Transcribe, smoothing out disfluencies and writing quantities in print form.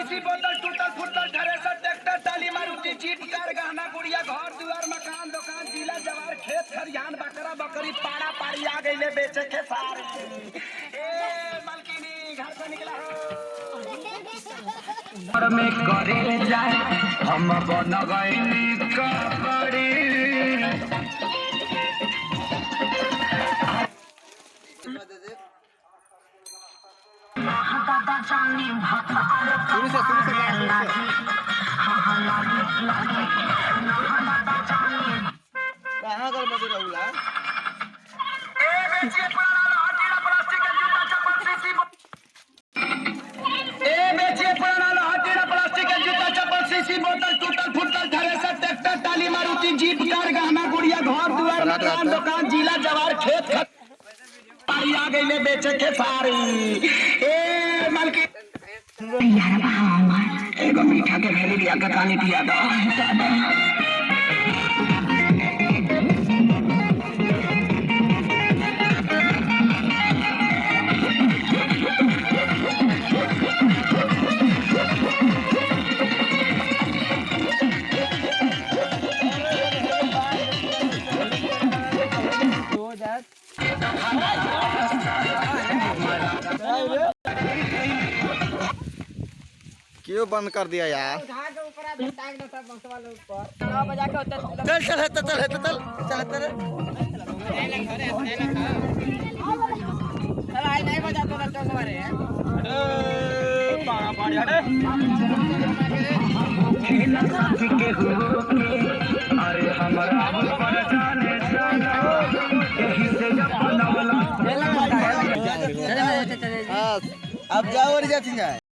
शीशी बोतल टूटल फूटल थ्रेसर ट्रैक्टर टाली मारुति जीप कार गहना गुड़िया घर दुआर मकान दुकान जिला जवार खेत खरियान बकरा बकरी पाड़ा पाड़ी आ गईले बेचे के सारे ए मालकिनी घर से निकला हो घर में करे जाए हम बन गईनी कबड़ी कहाँ कर बजे रहुला ए बेचिए पुराना हटीड़ा प्लास्टिक का जूता चप्पल शीशी ए बेचिए पुराना हटीड़ा प्लास्टिक का जूता चप्पल शीशी बोतल टूटल फूटल थ्रेसर ट्रैक्टर टाली मारुति जीप कार गहना गुड़िया घर दुआर मकान दुकान जिला जवार खेत पाड़ी आ गईले बेचे के सारी ए मालकी यार एगो मीठा के भेली लिया के पानी पिया दो क्यों बंद कर दिया यार? चल चल चल चल चल चल अरे हमारा अब जाओ और जाती जाए